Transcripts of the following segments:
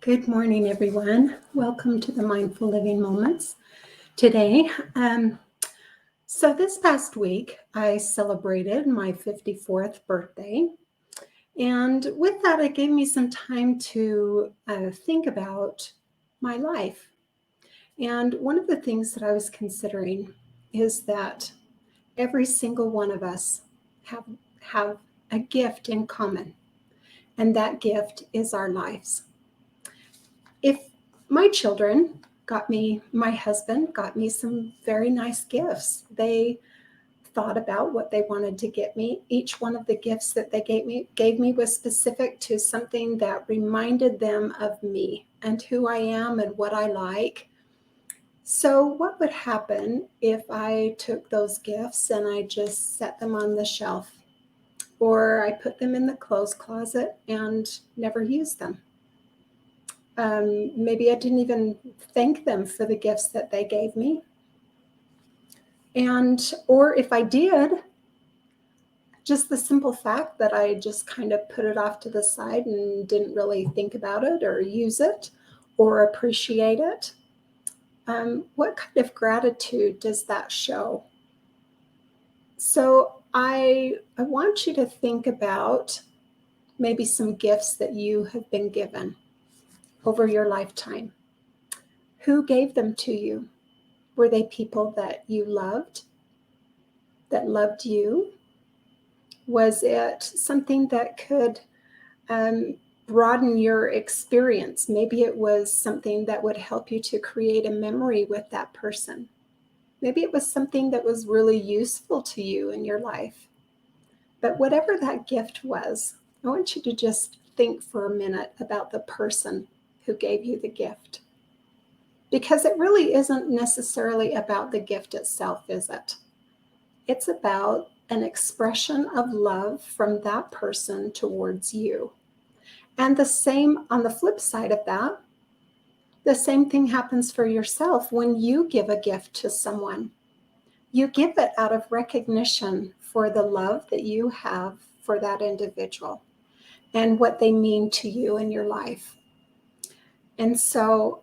Good morning, everyone. Welcome to the Mindful Living Moments today. So this past week, I celebrated my 54th birthday. And with that, it gave me some time to think about my life. And one of the things that I was considering is that every single one of us have a gift in common, and that gift is our lives. If my my husband got me some very nice gifts. They thought about what they wanted to get me. Each one of the gifts that they gave me was specific to something that reminded them of me and who I am and what I like. So what would happen if I took those gifts and I just set them on the shelf, or I put them in the clothes closet and never used them? Maybe I didn't even thank them for the gifts that they gave me. Or if I did, just the simple fact that I just kind of put it off to the side and didn't really think about it or use it or appreciate it. What kind of gratitude does that show? So I want you to think about maybe some gifts that you have been given over your lifetime. Who gave them to you? Were they people that you loved, that loved you? Was it something that could broaden your experience? Maybe it was something that would help you to create a memory with that person. Maybe it was something that was really useful to you in your life. But whatever that gift was, I want you to just think for a minute about the person who gave you the gift. Because it really isn't necessarily about the gift itself, is it? It's about an expression of love from that person towards you. And the same on the flip side of that, the same thing happens for yourself when you give a gift to someone. You give it out of recognition for the love that you have for that individual and what they mean to you in your life. And so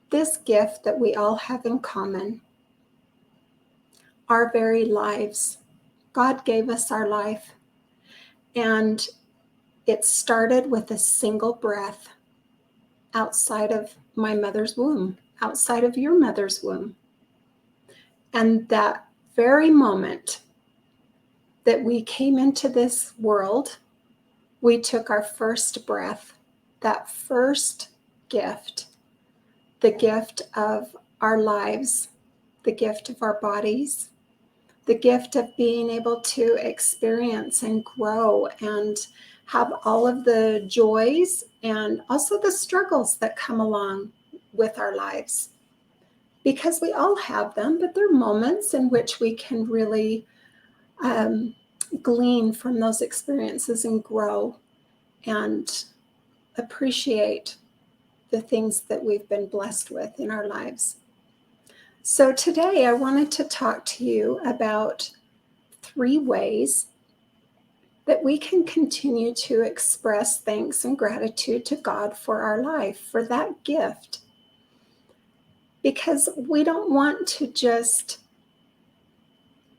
this gift that we all have in common, our very lives. God gave us our life, and it started with a single breath outside of my mother's womb, outside of your mother's womb. And that very moment that we came into this world, we took our first breath, that first gift, the gift of our lives, the gift of our bodies, the gift of being able to experience and grow and have all of the joys and also the struggles that come along with our lives. Because we all have them, but there are moments in which we can really glean from those experiences and grow and appreciate the things that we've been blessed with in our lives. So today I wanted to talk to you about 3 ways that we can continue to express thanks and gratitude to God for our life, for that gift. Because we don't want to just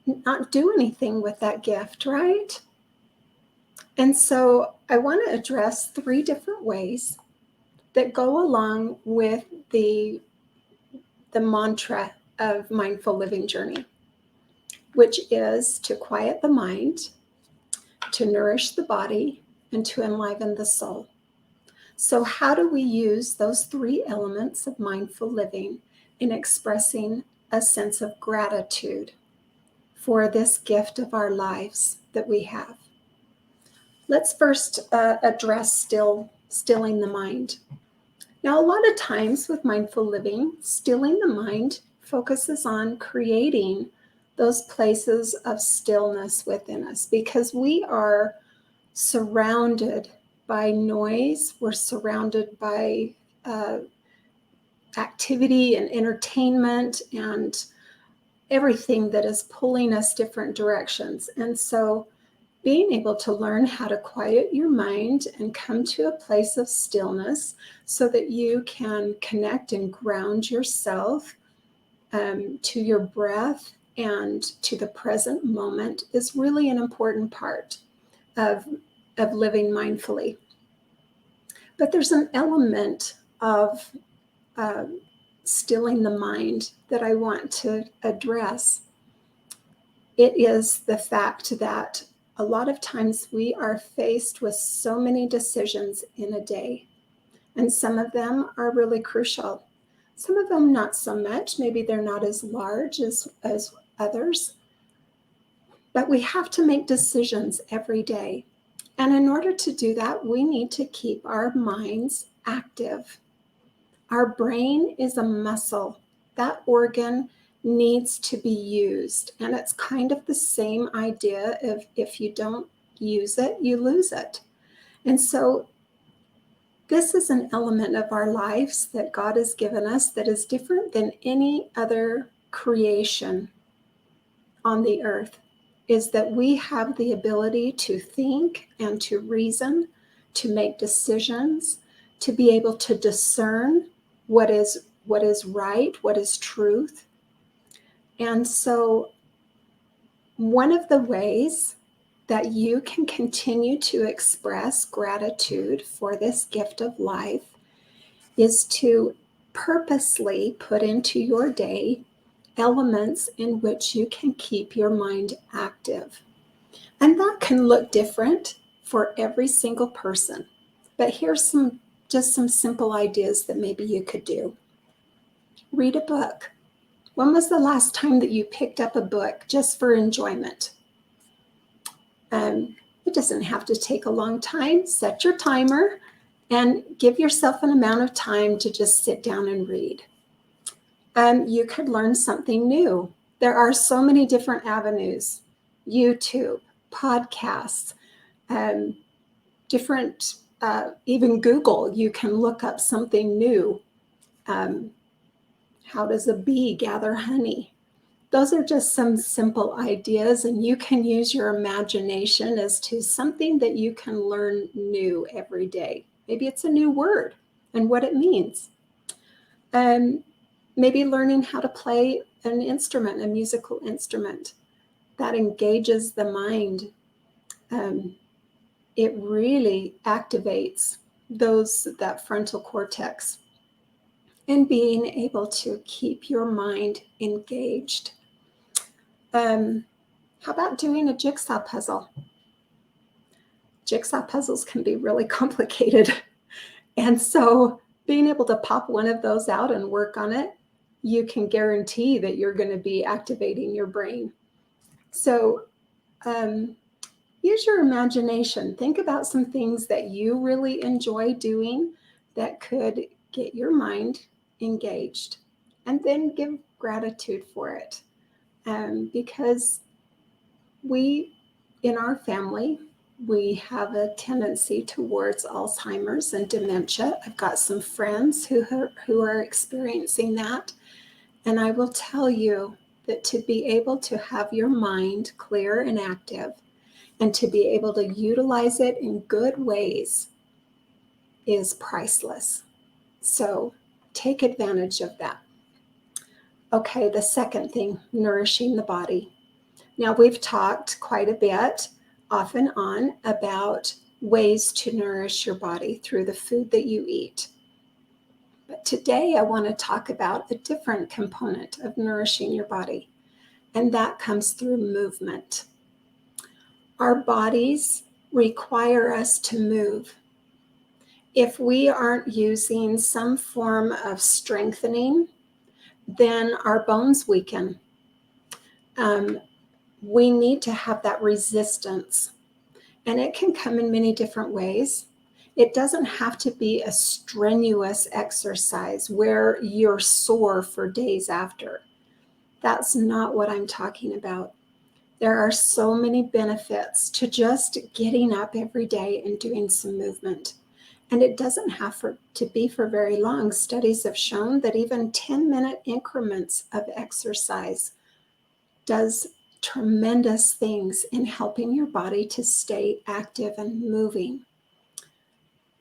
not do anything with that gift, right? And so I want to address 3 different ways that go along with the mantra of Mindful Living Journey, which is to quiet the mind, to nourish the body, and to enliven the soul. So how do we use those 3 elements of mindful living in expressing a sense of gratitude for this gift of our lives that we have? Let's first address stilling the mind. Now, a lot of times with mindful living, stilling the mind focuses on creating those places of stillness within us, because we are surrounded by noise. We're surrounded by activity and entertainment and everything that is pulling us different directions. And so being able to learn how to quiet your mind and come to a place of stillness so that you can connect and ground yourself to your breath and to the present moment is really an important part of living mindfully. But there's an element of stilling the mind that I want to address. It is the fact that a lot of times we are faced with so many decisions in a day, and some of them are really crucial. Some of them not so much. Maybe they're not as large as others. But we have to make decisions every day. And in order to do that, we need to keep our minds active. Our brain is a muscle. That organ needs to be used. And it's kind of the same idea of if you don't use it, you lose it. And so this is an element of our lives that God has given us that is different than any other creation on the earth, is that we have the ability to think and to reason, to make decisions, to be able to discern what is right, what is truth. And so one of the ways that you can continue to express gratitude for this gift of life is to purposely put into your day elements in which you can keep your mind active. And that can look different for every single person. But here's just some simple ideas that maybe you could do. Read a book. When was the last time that you picked up a book just for enjoyment? It doesn't have to take a long time. Set your timer and give yourself an amount of time to just sit down and read. You could learn something new. There are so many different avenues: YouTube, podcasts, different, even Google, you can look up something new. How does a bee gather honey? Those are just some simple ideas, and you can use your imagination as to something that you can learn new every day. Maybe it's a new word and what it means. Maybe learning how to play an instrument, a musical instrument that engages the mind. It really activates that frontal cortex, and being able to keep your mind engaged. How about doing a jigsaw puzzle? Jigsaw puzzles can be really complicated. And so being able to pop one of those out and work on it, you can guarantee that you're going to be activating your brain. So use your imagination. Think about some things that you really enjoy doing that could get your mind engaged, and then give gratitude for it. Because we, in our family, we have a tendency towards Alzheimer's and dementia. I've got some friends who are experiencing that. And I will tell you that to be able to have your mind clear and active and to be able to utilize it in good ways is priceless. So take advantage of that. Okay, the second thing, nourishing the body. Now, we've talked quite a bit off and on about ways to nourish your body through the food that you eat. But today I want to talk about a different component of nourishing your body, and that comes through movement. Our bodies require us to move. If we aren't using some form of strengthening, then our bones weaken. We need to have that resistance, and it can come in many different ways. It doesn't have to be a strenuous exercise where you're sore for days after. That's not what I'm talking about. There are so many benefits to just getting up every day and doing some movement. And it doesn't have to be for very long. Studies have shown that even 10-minute increments of exercise does tremendous things in helping your body to stay active and moving.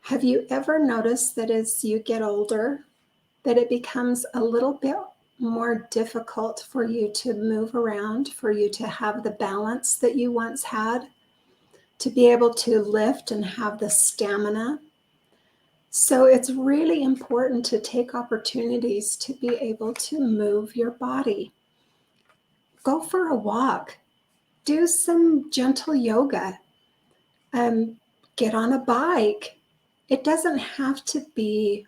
Have you ever noticed that as you get older, that it becomes a little bit more difficult for you to move around, for you to have the balance that you once had, to be able to lift and have the stamina? So it's really important to take opportunities to be able to move your body. Go for a walk, do some gentle yoga, get on a bike. It doesn't have to be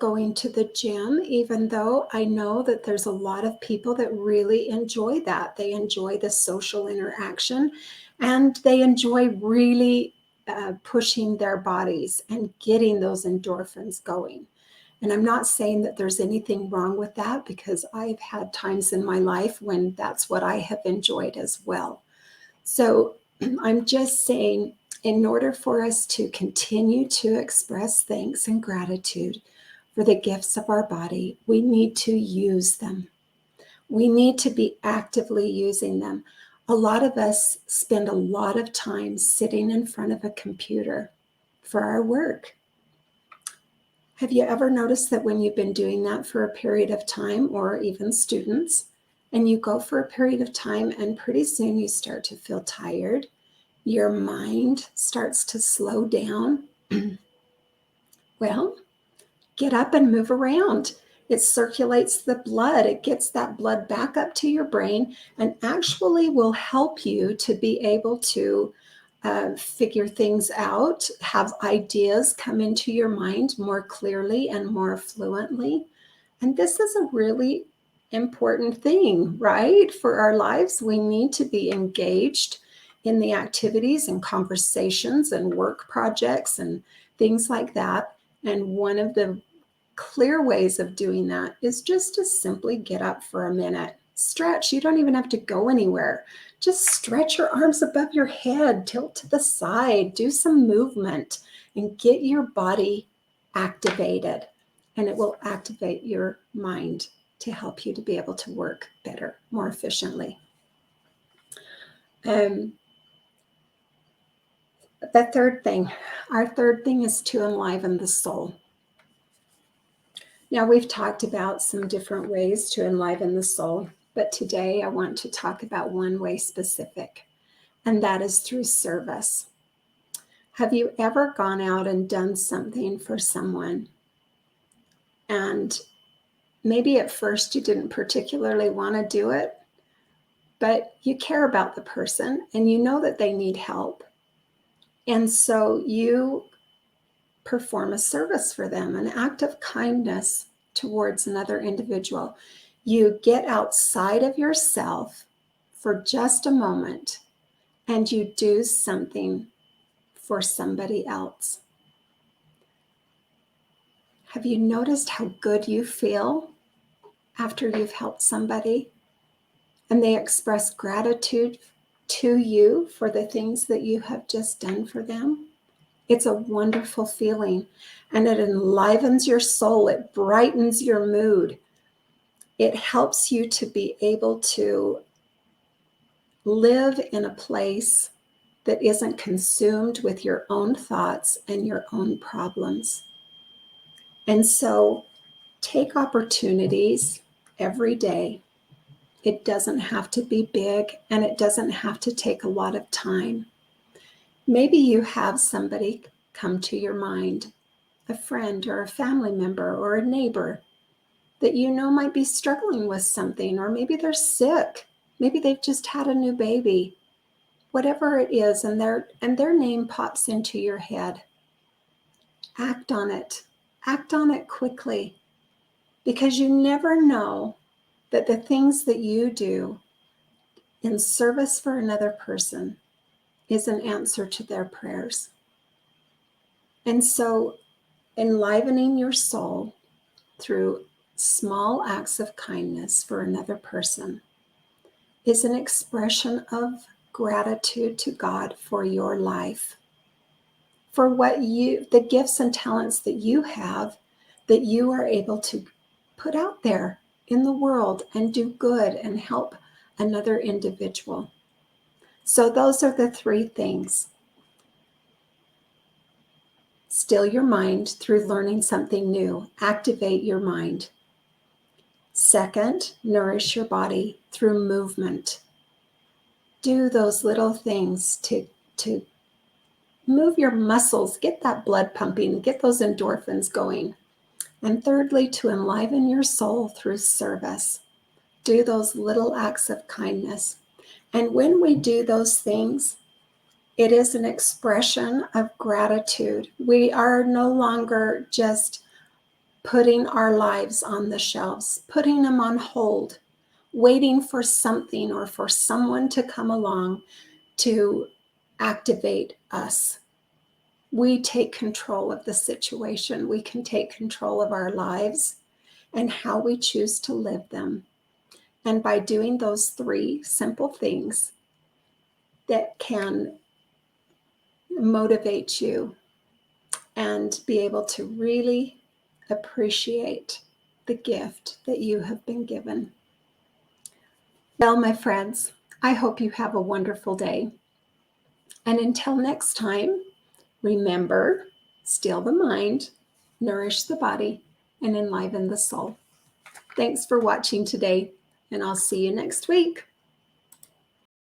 going to the gym, even though I know that there's a lot of people that really enjoy that. They enjoy the social interaction, and they enjoy really pushing their bodies and getting those endorphins going. And I'm not saying that there's anything wrong with that, because I've had times in my life when that's what I have enjoyed as well. So I'm just saying, in order for us to continue to express thanks and gratitude for the gifts of our body, we need to use them. We need to be actively using them. A lot of us spend a lot of time sitting in front of a computer for our work. Have you ever noticed that when you've been doing that for a period of time, or even students, and you go for a period of time and pretty soon you start to feel tired, your mind starts to slow down? Well, get up and move around. It circulates the blood. It gets that blood back up to your brain and actually will help you to be able to figure things out, have ideas come into your mind more clearly and more fluently. And this is a really important thing, right? For our lives, we need to be engaged in the activities and conversations and work projects and things like that. And one of the clear ways of doing that is just to simply get up for a minute. Stretch. You don't even have to go anywhere. Just stretch your arms above your head, tilt to the side, do some movement, and get your body activated. And it will activate your mind to help you to be able to work better, more efficiently. The our third thing is to enliven the soul. Now, we've talked about some different ways to enliven the soul, but today I want to talk about one way specific, and that is through service. Have you ever gone out and done something for someone, and maybe at first you didn't particularly want to do it, but you care about the person and you know that they need help, and so you perform a service for them, an act of kindness towards another individual. You get outside of yourself for just a moment and you do something for somebody else. Have you noticed how good you feel after you've helped somebody and they express gratitude to you for the things that you have just done for them? It's a wonderful feeling, and it enlivens your soul. It brightens your mood. It helps you to be able to live in a place that isn't consumed with your own thoughts and your own problems. And so take opportunities every day. It doesn't have to be big, and it doesn't have to take a lot of time. Maybe you have somebody come to your mind, a friend or a family member or a neighbor that you know might be struggling with something, or maybe they're sick. Maybe they've just had a new baby. Whatever it is, and their name pops into your head. Act on it. Act on it quickly, because you never know that the things that you do in service for another person is an answer to their prayers. And so enlivening your soul through small acts of kindness for another person is an expression of gratitude to God for your life, for the gifts and talents that you have, that you are able to put out there in the world and do good and help another individual. So those are the three things. Still your mind through learning something new. Activate your mind. Second, nourish your body through movement. Do those little things to move your muscles, get that blood pumping, get those endorphins going. And thirdly, to enliven your soul through service. Do those little acts of kindness. And when we do those things, it is an expression of gratitude. We are no longer just putting our lives on the shelves, putting them on hold, waiting for something or for someone to come along to activate us. We take control of the situation. We can take control of our lives and how we choose to live them. And by doing those three simple things that can motivate you and be able to really appreciate the gift that you have been given. Well, my friends, I hope you have a wonderful day. And until next time, remember, still the mind, nourish the body, and enliven the soul. Thanks for watching today, and I'll see you next week.